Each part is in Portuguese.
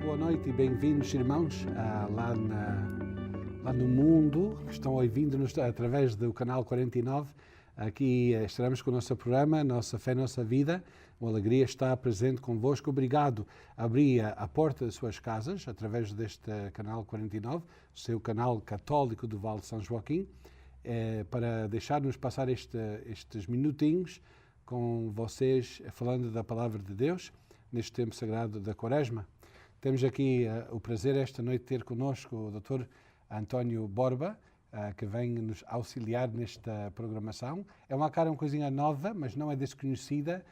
boa noite e bem-vindos, irmãos, lá no mundo, que estão ouvindo-nos através do canal 49. Aqui estaremos com o nosso programa, Nossa Fé, Nossa Vida. Uma alegria estar presente convosco. Obrigado a abrir a porta das suas casas através deste canal 49, o seu canal católico do Vale de São Joaquim, para deixar-nos passar estes minutinhos com vocês falando da Palavra de Deus neste tempo sagrado da Quaresma. Temos aqui o prazer esta noite de ter connosco o Dr. António Borba, que vem nos auxiliar nesta programação. É uma cara um coisinha nova, mas não é desconhecida,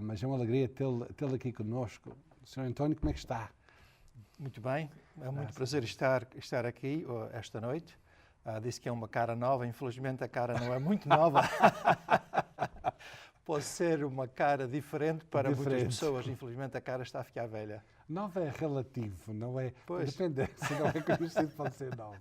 mas é uma alegria tê-lo aqui connosco. Sr. António, como é que está? Muito bem, é muito prazer estar aqui esta noite. Disse que é uma cara nova, infelizmente a cara não é muito nova. Pode ser uma cara diferente para muitas pessoas, infelizmente a cara está a ficar velha. Nova é relativo, não é? Pois. Depende, se não é conhecido, pode ser novo.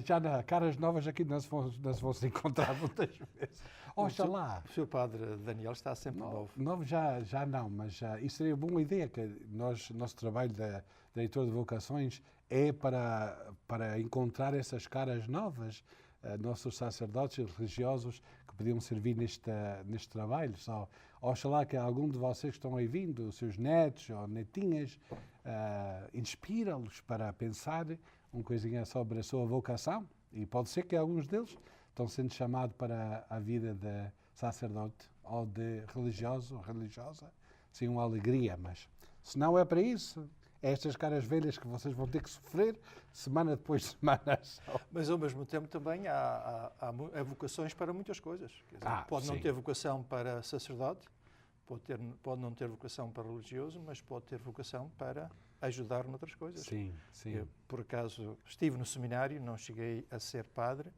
Já caras novas aqui não se vão se encontrar muitas vezes. Oxalá. O seu padre Daniel está sempre novo. Novo já não, mas isso seria uma boa ideia, que nosso trabalho da Diretora de Vocações é para encontrar essas caras novas, nossos sacerdotes e religiosos que podiam servir neste trabalho. Oxalá que algum de vocês que estão aí vindo, os seus netos ou netinhas, inspira-los para pensar uma coisinha sobre a sua vocação, e pode ser que alguns deles estão sendo chamados para a vida de sacerdote ou de religioso ou religiosa. Sim, uma alegria, mas se não é para isso, é estas caras velhas que vocês vão ter que sofrer semana depois de semana. Mas ao mesmo tempo também há vocações para muitas coisas. Quer dizer, pode não ter vocação para sacerdote, pode não ter vocação para religioso, mas pode ter vocação para ajudar noutras coisas. Sim. Eu, por acaso, estive no seminário, não cheguei a ser padre,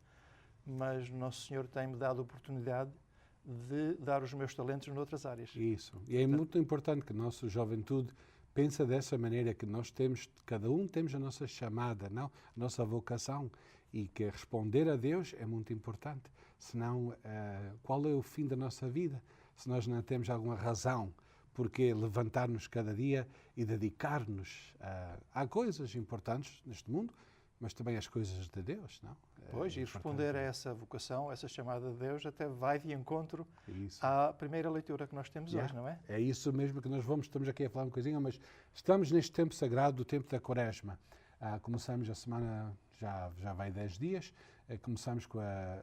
mas Nosso Senhor tem-me dado a oportunidade de dar os meus talentos noutras áreas. Isso. E é muito importante que a nossa juventude pense dessa maneira, que nós cada um temos a nossa chamada, não? A nossa vocação, e que responder a Deus é muito importante. Senão, qual é o fim da nossa vida? Se nós não temos alguma razão porque levantar-nos cada dia e dedicar-nos a coisas importantes neste mundo, mas também às coisas de Deus, não? Pois, e responder a essa vocação, a essa chamada de Deus, até vai de encontro à primeira leitura que nós temos hoje, não é? É isso mesmo que estamos aqui a falar uma coisinha, mas estamos neste tempo sagrado, do tempo da Quaresma. Começamos a semana, já vai 10 dias, começamos com a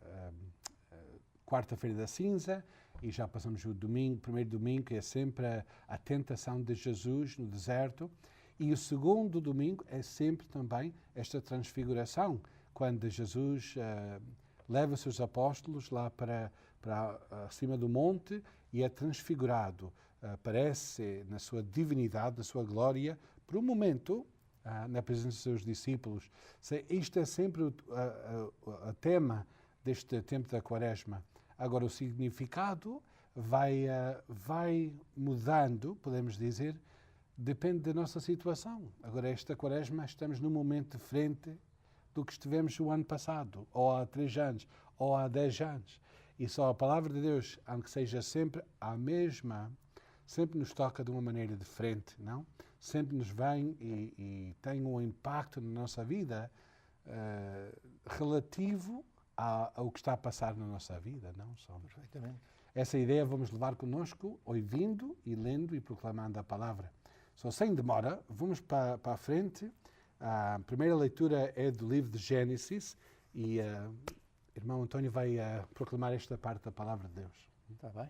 quarta-feira da cinza, e já passamos o primeiro domingo, que é sempre a tentação de Jesus no deserto. E o segundo domingo é sempre também esta transfiguração, quando Jesus leva os seus apóstolos lá para cima do monte e é transfigurado. Aparece na sua divindade, na sua glória, por um momento, na presença dos seus discípulos. Isto é sempre o tema deste tempo da Quaresma. Agora, o significado vai mudando, podemos dizer, depende da nossa situação. Agora, esta Quaresma, estamos num momento diferente do que estivemos o ano passado, ou há 3 anos, ou há 10 anos. E só a Palavra de Deus, aunque seja sempre a mesma, sempre nos toca de uma maneira diferente, não? Sempre nos vem e tem um impacto na nossa vida relativo ao que está a passar na nossa vida, não? Perfeitamente. Essa ideia vamos levar connosco, ouvindo e lendo e proclamando a palavra. Sem demora, vamos para a frente. A primeira leitura é do livro de Gênesis e irmão António vai proclamar esta parte da palavra de Deus. Está bem.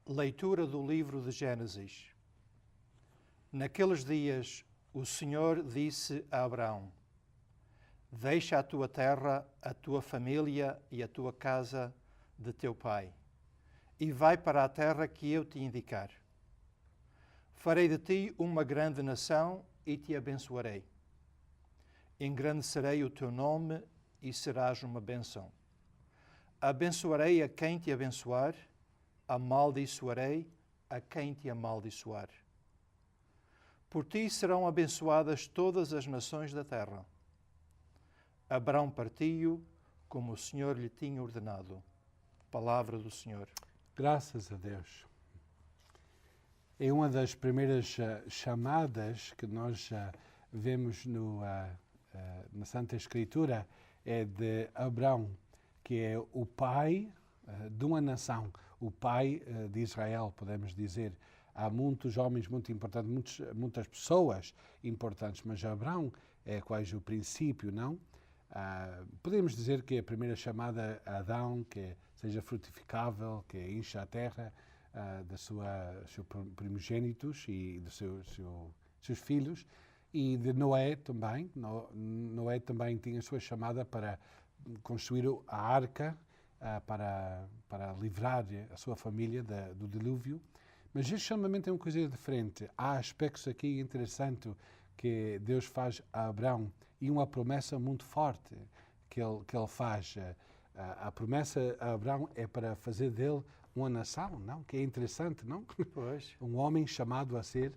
Leitura do livro de Gênesis. Naqueles dias, o Senhor disse a Abraão: Deixa a tua terra, a tua família e a tua casa de teu pai, e vai para a terra que eu te indicar. Farei de ti uma grande nação e te abençoarei. Engrandecerei o teu nome e serás uma bênção. Abençoarei a quem te abençoar, amaldiçoarei a quem te amaldiçoar. Por ti serão abençoadas todas as nações da terra. Abraão partiu como o Senhor lhe tinha ordenado. Palavra do Senhor. Graças a Deus. É uma das primeiras chamadas que nós vemos na Santa Escritura, é de Abraão, que é o pai de uma nação, o pai de Israel, podemos dizer. Há muitos homens muito importantes, muitas pessoas importantes, mas Abraão é quase o princípio, não? Podemos dizer que a primeira chamada a Adão, que seja frutificável, que encha a terra seus primogênitos e dos seus filhos, e de Noé também. Noé também tinha a sua chamada para construir a arca, para livrar a sua família do dilúvio. Mas este chamamento é uma coisa diferente. Há aspectos aqui interessantes que Deus faz a Abraão e uma promessa muito forte que ele faz. A promessa a Abraão é para fazer dele uma nação, não? Que é interessante, não? Pois. Um homem chamado a ser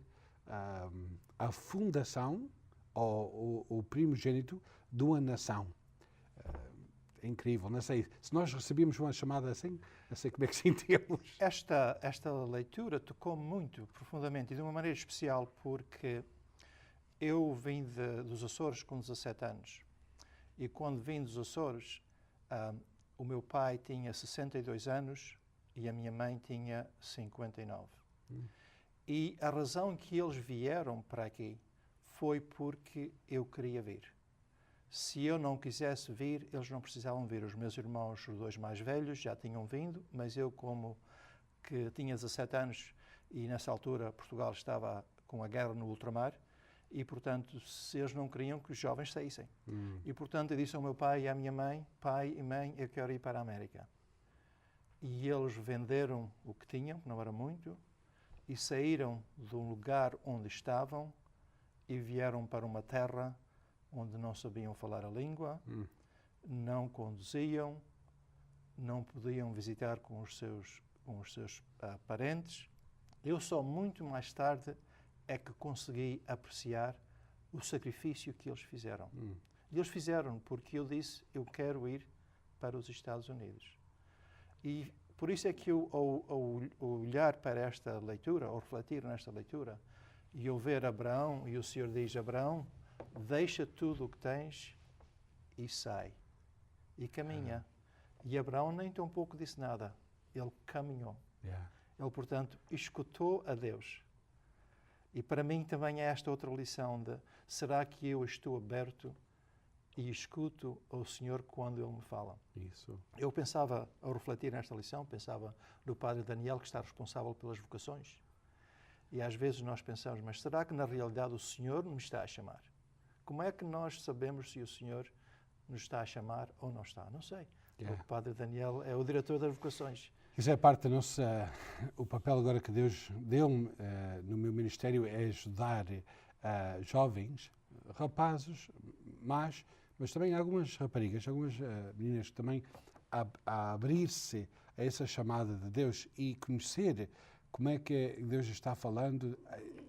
a fundação ou o primogênito de uma nação. É incrível, não sei. Se nós recebíamos uma chamada assim, não sei como é que sentíamos. Esta leitura tocou-me muito profundamente e de uma maneira especial porque eu vim dos Açores com 17 anos e quando vim dos Açores o meu pai tinha 62 anos e a minha mãe tinha 59. E a razão que eles vieram para aqui foi porque eu queria vir. Se eu não quisesse vir, eles não precisavam vir. Os meus irmãos, os dois mais velhos, já tinham vindo, mas eu, como que tinha 17 anos e nessa altura Portugal estava com a guerra no ultramar, e portanto, se eles não queriam que os jovens saíssem. E portanto, eu disse ao meu pai e à minha mãe: pai e mãe, eu quero ir para a América. E eles venderam o que tinham, que não era muito, e saíram do lugar onde estavam e vieram para uma terra onde não sabiam falar a língua, não conduziam, não podiam visitar com os seus parentes. Eu só muito mais tarde é que consegui apreciar o sacrifício que eles fizeram. E eles fizeram porque eu disse: eu quero ir para os Estados Unidos. E por isso é que eu, ao olhar para esta leitura, ao refletir nesta leitura, e eu ver Abraão, e o Senhor diz: Abraão, deixa tudo o que tens e sai. E caminha. E Abraão nem tão pouco disse nada. Ele caminhou. Ele, portanto, escutou a Deus. E para mim também é esta outra lição de: será que eu estou aberto e escuto ao Senhor quando Ele me fala? Isso. Eu pensava, ao refletir nesta lição, pensava no Padre Daniel, que está responsável pelas vocações. E às vezes nós pensamos: mas será que na realidade o Senhor me está a chamar? Como é que nós sabemos se o Senhor nos está a chamar ou não está? Não sei. O Padre Daniel é o diretor das vocações. Isso é parte da nossa... O papel agora que Deus deu-me no meu ministério é ajudar jovens, rapazes, mas também algumas raparigas, algumas meninas também a abrir-se a essa chamada de Deus e conhecer como é que Deus está falando,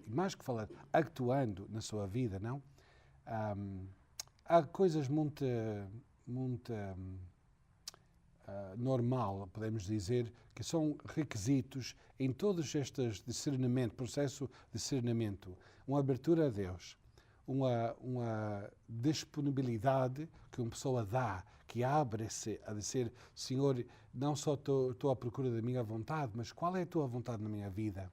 mais que falando, atuando na sua vida, não? Há coisas muito normal, podemos dizer, que são requisitos em todos estes processo de discernimento. Uma abertura a Deus, uma disponibilidade que uma pessoa dá, que abre-se a dizer: Senhor, não só estou à procura da minha vontade, mas qual é a tua vontade na minha vida?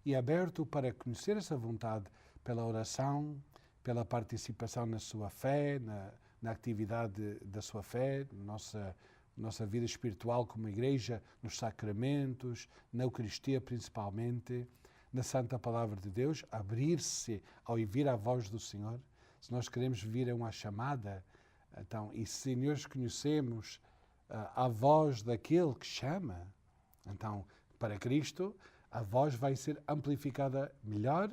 E aberto para conhecer essa vontade pela oração, pela participação na sua fé, na atividade da sua fé, nossa vida espiritual como igreja, nos sacramentos, na Eucaristia principalmente, na Santa Palavra de Deus, abrir-se ao ouvir a voz do Senhor. Se nós queremos vir a uma chamada, então, e se nós conhecemos a voz daquele que chama, então, para Cristo, a voz vai ser amplificada melhor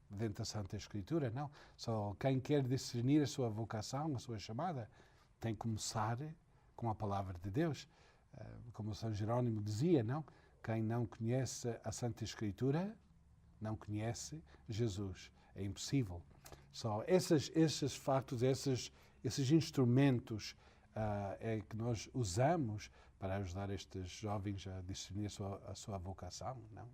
dentro da Santa Escritura, não? Só quem quer discernir a sua vocação, a sua chamada, tem que começar com a Palavra de Deus. Como São Jerónimo dizia, não? Quem não conhece a Santa Escritura, não conhece Jesus. É impossível. Só esses factos, esses instrumentos é que nós usamos para ajudar estes jovens a discernir a sua vocação, não?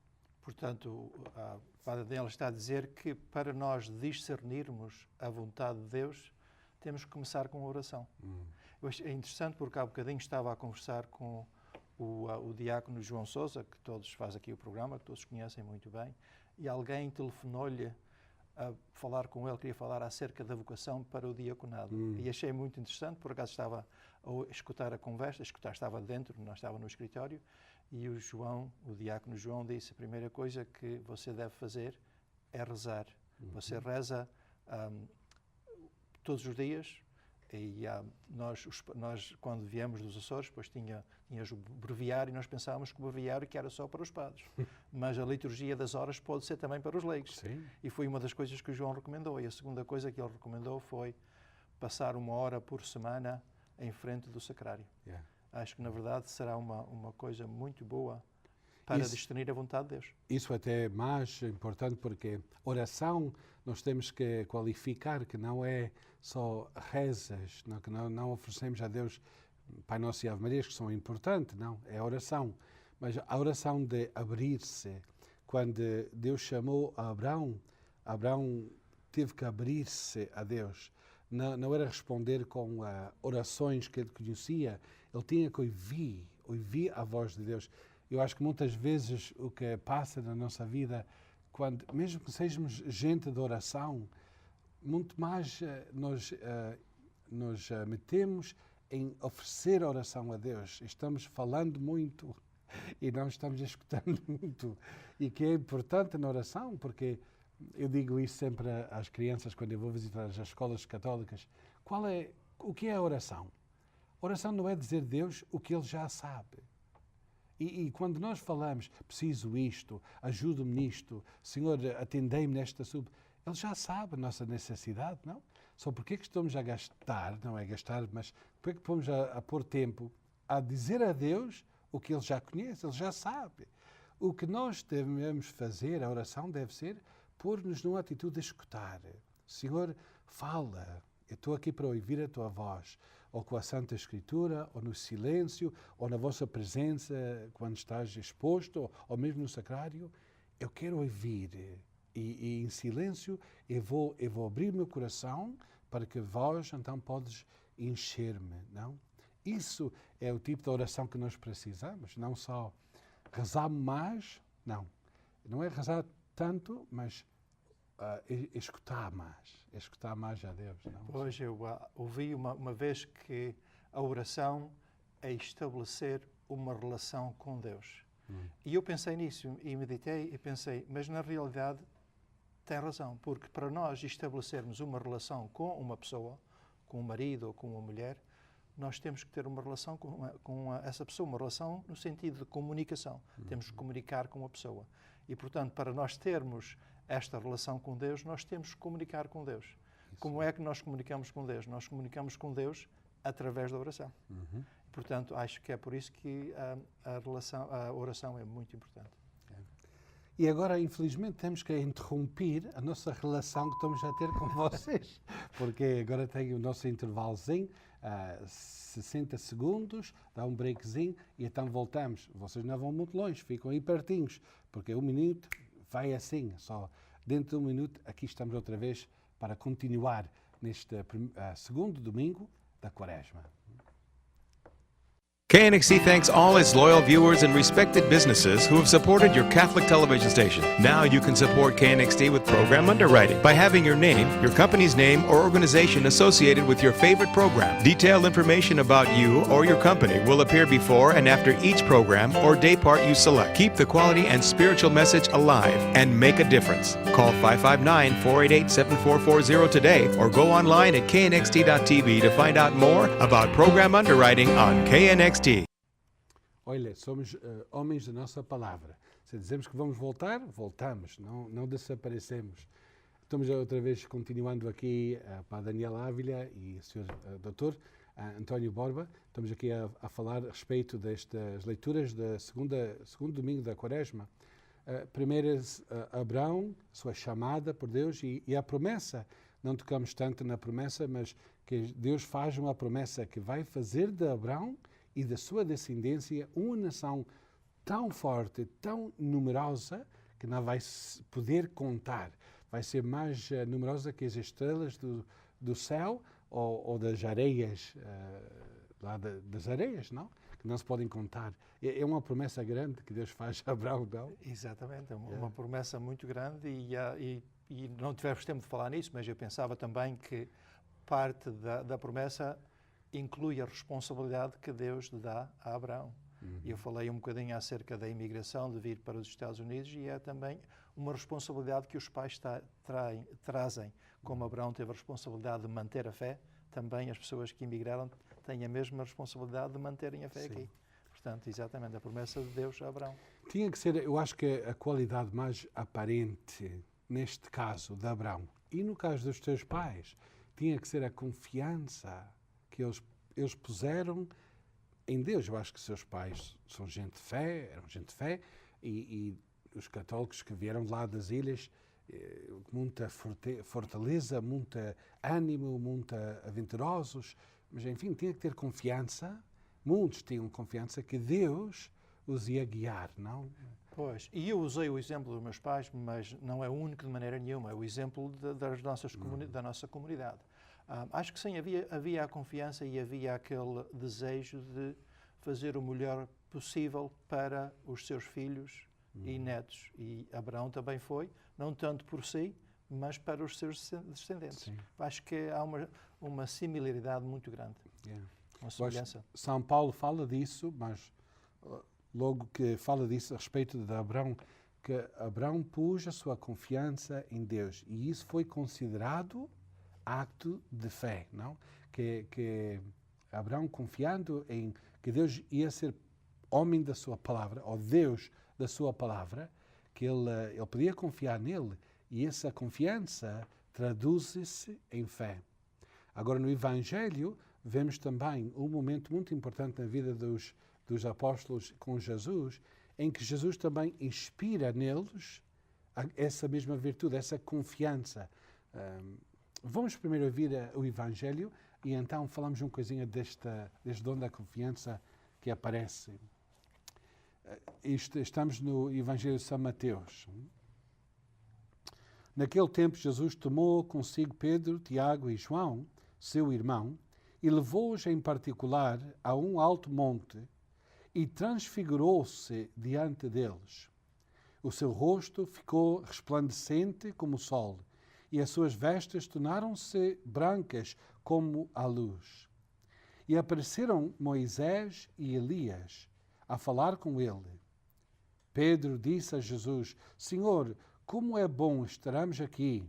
Portanto, a Padre Daniel está a dizer que para nós discernirmos a vontade de Deus, temos que começar com a oração. É interessante porque há bocadinho estava a conversar com o diácono João Sousa, que todos faz aqui o programa, que todos conhecem muito bem, e alguém telefonou-lhe a falar com ele, queria falar acerca da vocação para o diaconado. E achei muito interessante, por acaso estava a escutar a conversa, estava dentro, não estava no escritório, e o diácono João disse: a primeira coisa que você deve fazer é rezar. Você reza todos os dias, e nós, quando viemos dos Açores, depois tinhas o breviário, e nós pensávamos que o breviário que era só para os padres. Mas a liturgia das horas pode ser também para os leigos. Sim. E foi uma das coisas que o João recomendou. E a segunda coisa que ele recomendou foi passar 1 hora por semana em frente do sacrário. Yeah. Acho que, na verdade, será uma coisa muito boa para discernir a vontade de Deus. Isso até é mais importante porque oração nós temos que qualificar que não é só rezas, que não oferecemos a Deus Pai Nosso e Ave Maria, que são importantes, não, é oração. Mas a oração de abrir-se, quando Deus chamou a Abraão, Abraão teve que abrir-se a Deus. Não era responder com orações que ele conhecia, ele tinha que ouvir a voz de Deus. Eu acho que muitas vezes o que passa na nossa vida, mesmo que sejamos gente de oração, muito mais nos metemos em oferecer oração a Deus. Estamos falando muito e não estamos escutando muito. E que é importante na oração, porque eu digo isso sempre às crianças quando eu vou visitar as escolas católicas. O que é a oração? Oração não é dizer a Deus o que Ele já sabe. E quando nós falamos, preciso isto, ajuda-me nisto, Senhor, atendei-me nesta Ele já sabe a nossa necessidade, não? Só porque é que estamos a gastar, não é gastar, mas porque é que estamos a pôr tempo a dizer a Deus o que Ele já conhece, Ele já sabe. O que nós devemos fazer, a oração deve ser pôr-nos numa atitude de escutar. Senhor, fala, eu estou aqui para ouvir a Tua voz, ou com a Santa Escritura, ou no silêncio, ou na vossa presença, quando estás exposto, ou mesmo no sacrário. Eu quero ouvir. E em silêncio eu vou abrir meu coração para que vós então podes encher-me, não? Isso é o tipo de oração que nós precisamos, não só rezar mais, não é rezar tanto, mas escutar mais a Deus. Não? Hoje eu ouvi uma vez que a oração é estabelecer uma relação com Deus. E eu pensei nisso e meditei e pensei, mas na realidade tem razão, porque para nós estabelecermos uma relação com uma pessoa, com um marido ou com uma mulher, nós temos que ter uma relação com essa pessoa, uma relação no sentido de comunicação. Temos que comunicar com a pessoa. E, portanto, para nós termos esta relação com Deus, nós temos que comunicar com Deus. Isso. Como é que nós comunicamos com Deus? Nós comunicamos com Deus através da oração. Portanto, acho que é por isso que a oração é muito importante. E agora, infelizmente, temos que interromper a nossa relação que estamos a ter com vocês, porque agora tem o nosso intervalozinho, 60 segundos, dá um breakzinho e então voltamos. Vocês não vão muito longe, ficam aí pertinhos, porque 1 minuto vai assim, só dentro de 1 minuto aqui estamos outra vez para continuar neste segundo domingo da Quaresma. KNXT thanks all its loyal viewers and respected businesses who have supported your Catholic television station. Now you can support KNXT with program underwriting by having your name, your company's name, or organization associated with your favorite program. Detailed information about you or your company will appear before and after each program or day part you select. Keep the quality and spiritual message alive and make a difference. Call 559-488-7440 today or go online at knxt.tv to find out more about program underwriting on KNXT. Olha, somos homens da nossa palavra. Se dizemos que vamos voltar, voltamos, não desaparecemos. Estamos outra vez continuando aqui para a Daniela Ávila e o Sr. Dr. António Borba. Estamos aqui a falar a respeito destas leituras do segundo domingo da Quaresma. Primeiro, Abraão, sua chamada por Deus e a promessa. Não tocamos tanto na promessa, mas que Deus faz uma promessa que vai fazer de Abraão e da sua descendência uma nação tão forte, tão numerosa, que não vai poder contar. Vai ser mais numerosa que as estrelas do céu ou das areias, das areias, não? Que não se podem contar. É uma promessa grande que Deus faz a Abraão, não? Exatamente, é uma promessa muito grande e não tivemos tempo de falar nisso, mas eu pensava também que parte da promessa inclui a responsabilidade que Deus dá a Abraão. Eu falei um bocadinho acerca da imigração, de vir para os Estados Unidos, e é também uma responsabilidade que os pais trazem. Como Abraão teve a responsabilidade de manter a fé, também as pessoas que imigraram têm a mesma responsabilidade de manterem a fé aqui. Portanto, exatamente, a promessa de Deus a Abraão. Tinha que ser, eu acho que a qualidade mais aparente, neste caso, de Abraão, e no caso dos teus pais, tinha que ser a confiança que eles puseram em Deus. Eu acho que seus pais são gente de fé, eram gente de fé, e os católicos que vieram lá das ilhas, muita fortaleza, muito ânimo, muito aventurosos, mas enfim, tinha que ter confiança. Muitos tinham confiança que Deus os ia guiar, não? Pois, e eu usei o exemplo dos meus pais, mas não é o único de maneira nenhuma, é o exemplo da nossa comunidade. Acho que sim, havia a confiança e havia aquele desejo de fazer o melhor possível para os seus filhos e netos. E Abraão também foi, não tanto por si, mas para os seus descendentes. Sim. Acho que há uma similaridade muito grande. Uma semelhança. São Paulo fala disso, mas logo que fala disso a respeito de Abraão, que Abraão pôs a sua confiança em Deus e isso foi considerado acto de fé, não? Que Abraão confiando em que Deus ia ser homem da sua palavra, ou Deus da sua palavra, que ele podia confiar nele e essa confiança traduz-se em fé. Agora no Evangelho vemos também um momento muito importante na vida dos apóstolos com Jesus, em que Jesus também inspira neles essa mesma virtude, essa confiança. Vamos primeiro ouvir o Evangelho e então falamos um coisinha deste dom da confiança que aparece. Estamos no Evangelho de São Mateus. Naquele tempo Jesus tomou consigo Pedro, Tiago e João, seu irmão, e levou-os em particular a um alto monte e transfigurou-se diante deles. O seu rosto ficou resplandecente como o sol e as suas vestes tornaram-se brancas como a luz. E apareceram Moisés e Elias a falar com ele. Pedro disse a Jesus: Senhor, como é bom estarmos aqui.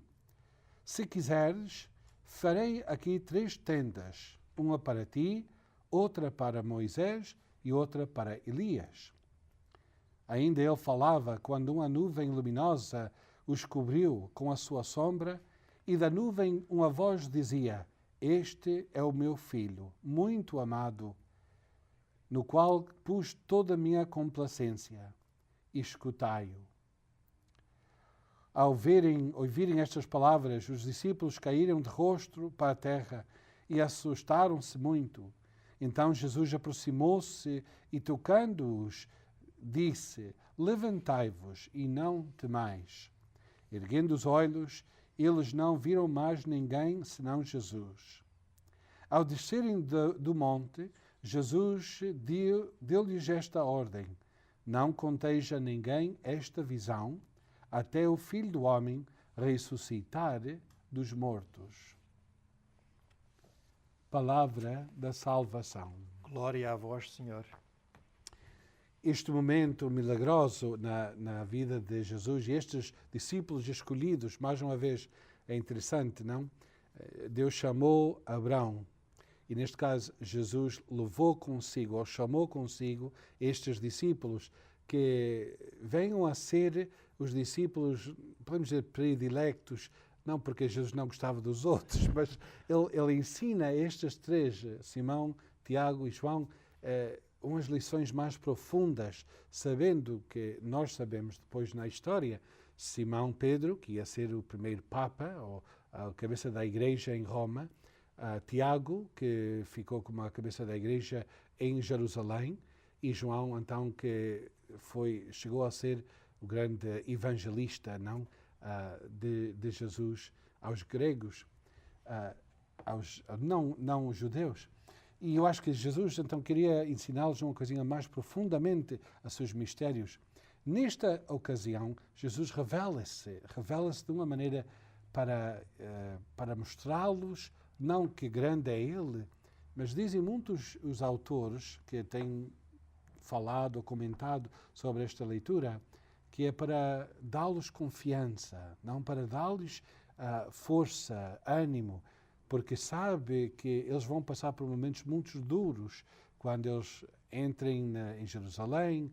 Se quiseres, farei aqui 3 tendas, uma para ti, outra para Moisés e outra para Elias. Ainda ele falava quando uma nuvem luminosa os cobriu com a sua sombra e da nuvem uma voz dizia: Este é o meu filho, muito amado, no qual pus toda a minha complacência. Escutai-o. Ao ouvirem estas palavras, os discípulos caíram de rosto para a terra e assustaram-se muito. Então Jesus aproximou-se e, tocando-os, disse: Levantai-vos e não temais. Erguendo os olhos, eles não viram mais ninguém senão Jesus. Ao descerem do monte, Jesus deu-lhes esta ordem: Não conteis a ninguém esta visão, até o Filho do Homem ressuscitar dos mortos. Palavra da salvação. Glória a vós, Senhor. Este momento milagroso na vida de Jesus e estes discípulos escolhidos, mais uma vez, é interessante, não? Deus chamou Abraão e, neste caso, Jesus levou consigo, ou chamou consigo, estes discípulos que venham a ser os discípulos, podemos dizer, predilectos, não porque Jesus não gostava dos outros, mas ele ensina a estes 3, Simão, Tiago e João, umas lições mais profundas, sabendo que nós sabemos depois na história, Simão Pedro, que ia ser o primeiro Papa, ou a cabeça da Igreja em Roma, Tiago, que ficou como a cabeça da Igreja em Jerusalém, e João, então, que chegou a ser o grande evangelista, não, de Jesus aos gregos, aos não judeus. E eu acho que Jesus então queria ensiná-los uma coisinha mais profundamente a seus mistérios. Nesta ocasião, Jesus revela-se de uma maneira para mostrá-los, não que grande é Ele, mas dizem muitos os autores que têm falado ou comentado sobre esta leitura, que é para dar-lhes confiança, não para dar-lhes força, ânimo, porque sabe que eles vão passar por momentos muito duros quando eles entrem em Jerusalém,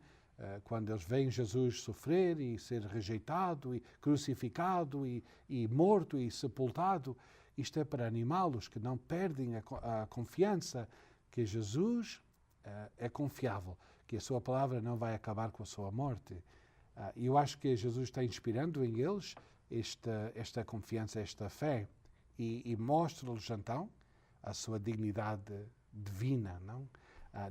quando eles veem Jesus sofrer e ser rejeitado, e crucificado, e morto, e sepultado. Isto é para animá-los, que não perdem a confiança que Jesus é confiável, que a sua palavra não vai acabar com a sua morte. E eu acho que Jesus está inspirando em eles esta confiança, esta fé, e mostra-lhes então a sua dignidade divina, não?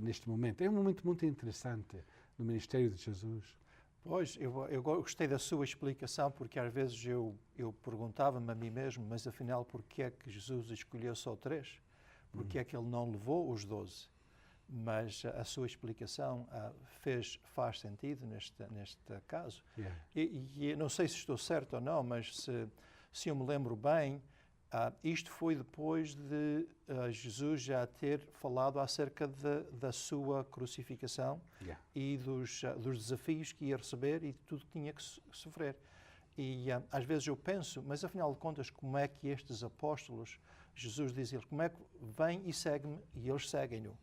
Neste momento. É um momento muito interessante no ministério de Jesus. Pois, eu gostei da sua explicação, porque às vezes eu perguntava-me a mim mesmo, mas afinal, porquê é que Jesus escolheu só 3? Porquê é que ele não levou os 12? Mas a sua explicação faz sentido neste caso. Yeah. E não sei se estou certo ou não, mas se eu me lembro bem, isto foi depois de Jesus já ter falado acerca da sua crucificação, Yeah. e dos desafios que ia receber e tudo que tinha que sofrer. E às vezes eu penso, mas afinal de contas, como é que estes apóstolos, Jesus diz-lhes, como é que vem e segue-me, e eles seguem-no?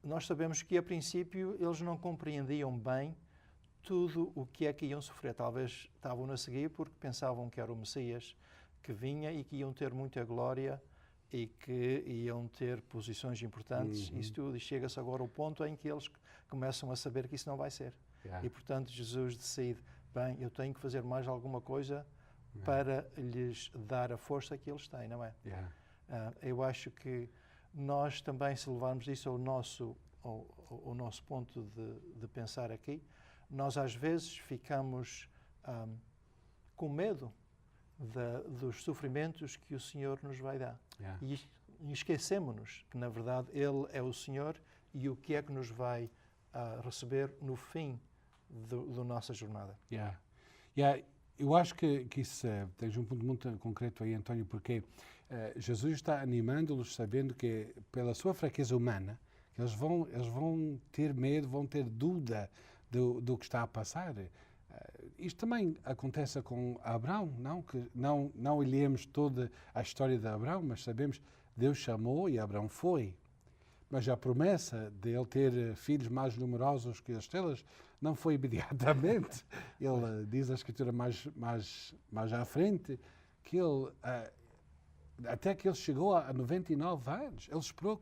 Nós sabemos que, a princípio, eles não compreendiam bem tudo o que é que iam sofrer. Talvez estavam a seguir porque pensavam que era o Messias que vinha e que iam ter muita glória e que iam ter posições importantes, isso tudo. E chega-se agora ao ponto em que eles começam a saber que isso não vai ser. Yeah. E, portanto, Jesus decide, bem, eu tenho que fazer mais alguma coisa para lhes dar a força que eles têm, não é? Yeah. Eu acho que nós também, se levarmos isso ao nosso ponto de pensar aqui, nós às vezes ficamos com medo dos sofrimentos que o Senhor nos vai dar. Yeah. E esquecemos-nos que, na verdade, Ele é o Senhor e o que é que nos vai receber no fim da nossa jornada. Yeah. Yeah. Eu acho que isso tens um ponto muito concreto aí, António, porque Jesus está animando-los sabendo que, pela sua fraqueza humana, eles vão ter medo, vão ter dúvida do que está a passar. Isto também acontece com Abraão, não? Que não olhemos toda a história de Abraão, mas sabemos que Deus chamou e Abraão foi. Mas a promessa de ele ter filhos mais numerosos que as estrelas não foi imediatamente. Ele diz a Escritura mais à frente que ele, até que ele chegou a 99 anos, ele esperou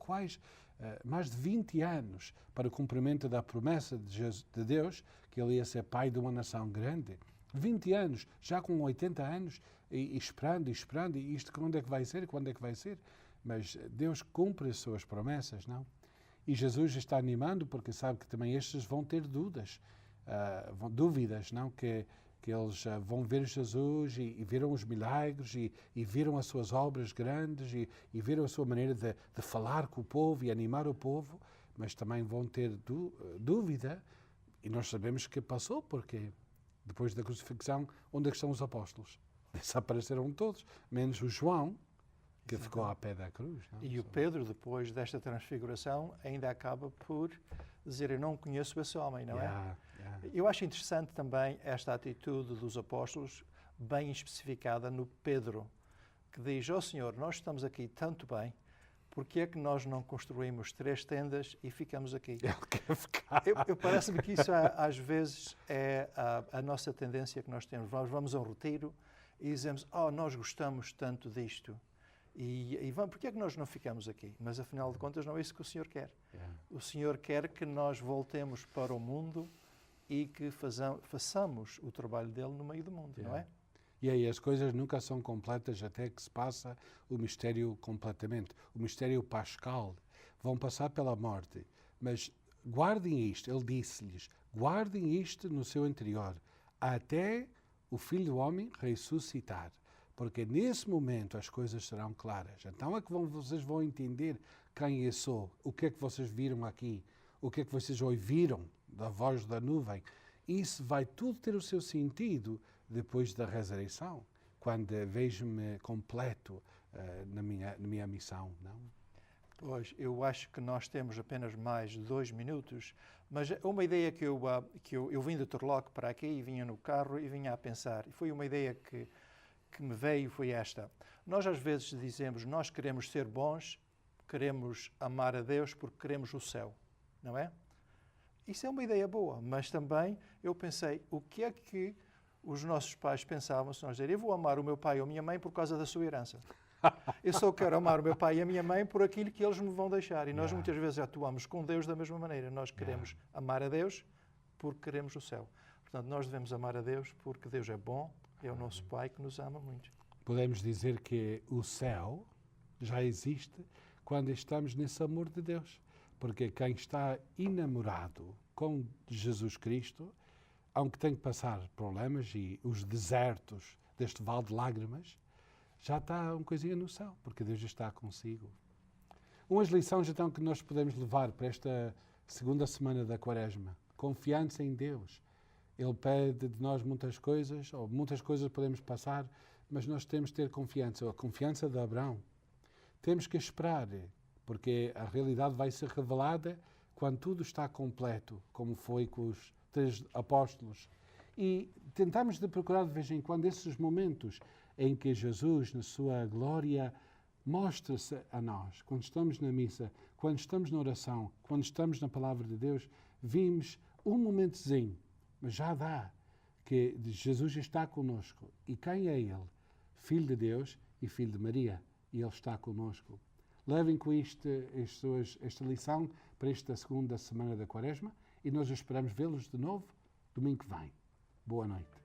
mais de 20 anos para o cumprimento da promessa de Deus, que ele ia ser pai de uma nação grande. 20 anos, já com 80 anos, e esperando, e isto quando é que vai ser, Mas Deus cumpre as suas promessas, não? E Jesus está animando porque sabe que também estes vão ter dúvidas, não? Que eles vão ver Jesus e viram os milagres e viram as suas obras grandes e viram a sua maneira de falar com o povo e animar o povo, mas também vão ter dúvida. E nós sabemos que passou, porque depois da crucifixão, onde é que estão os apóstolos? Desapareceram todos, menos o João, que ficou ao pé da cruz. Não? E o Pedro, depois desta transfiguração, ainda acaba por dizer, eu não conheço esse homem, não é? Eu acho interessante também esta atitude dos apóstolos, bem especificada no Pedro, que diz, Senhor, nós estamos aqui tanto bem, porque é que nós não construímos 3 tendas e ficamos aqui? Ele quer ficar. Parece-me que isso às vezes é a nossa tendência que nós temos. Nós vamos a um retiro e dizemos, nós gostamos tanto disto. E vamos, porque é que nós não ficamos aqui? Mas afinal de contas não é isso que o Senhor quer. O Senhor quer que nós voltemos para o mundo e que façamos o trabalho dele no meio do mundo, não é? E aí as coisas nunca são completas até que se passa o mistério completamente. O mistério pascal. Vão passar pela morte. Mas guardem isto, ele disse-lhes, guardem isto no seu interior. até o Filho do Homem ressuscitar. Porque nesse momento as coisas serão claras. Então é que vocês vão entender quem eu sou, o que é que vocês viram aqui, o que é que vocês ouviram da voz da nuvem. Isso vai tudo ter o seu sentido depois da ressurreição, quando vejo-me completo na minha missão. Não? Pois, eu acho que nós temos apenas mais 2 minutos, mas uma ideia que eu vim de Torlock para aqui e vinha no carro e vinha a pensar, e foi uma ideia que me veio, foi esta. Nós às vezes dizemos, nós queremos ser bons, queremos amar a Deus porque queremos o céu, não é? Isso é uma ideia boa, mas também eu pensei, o que é que os nossos pais pensavam se nós dizerem, eu vou amar o meu pai ou a minha mãe por causa da sua herança. Eu só quero amar o meu pai e a minha mãe por aquilo que eles me vão deixar. E nós muitas vezes atuamos com Deus da mesma maneira. Nós queremos amar a Deus porque queremos o céu. Portanto, nós devemos amar a Deus porque Deus é bom, é o nosso Pai que nos ama muito. Podemos dizer que o céu já existe quando estamos nesse amor de Deus. Porque quem está enamorado com Jesus Cristo, aunque tenha que passar problemas e os desertos deste vale de lágrimas, já está uma coisinha no céu, porque Deus já está consigo. Umas lições então que nós podemos levar para esta segunda semana da Quaresma. Confiança em Deus. Ele pede de nós muitas coisas, ou muitas coisas podemos passar, mas nós temos que ter confiança, a confiança de Abraão. Temos que esperar, porque a realidade vai ser revelada quando tudo está completo, como foi com os 3 apóstolos. E tentamos de procurar de vez em quando esses momentos em que Jesus, na sua glória, mostra-se a nós. Quando estamos na missa, quando estamos na oração, quando estamos na Palavra de Deus, vimos um momentozinho, mas já dá, que Jesus está conosco. E quem é Ele? Filho de Deus e Filho de Maria. E Ele está conosco. Levem com esta lição para esta segunda semana da Quaresma e nós esperamos vê-los de novo domingo que vem. Boa noite.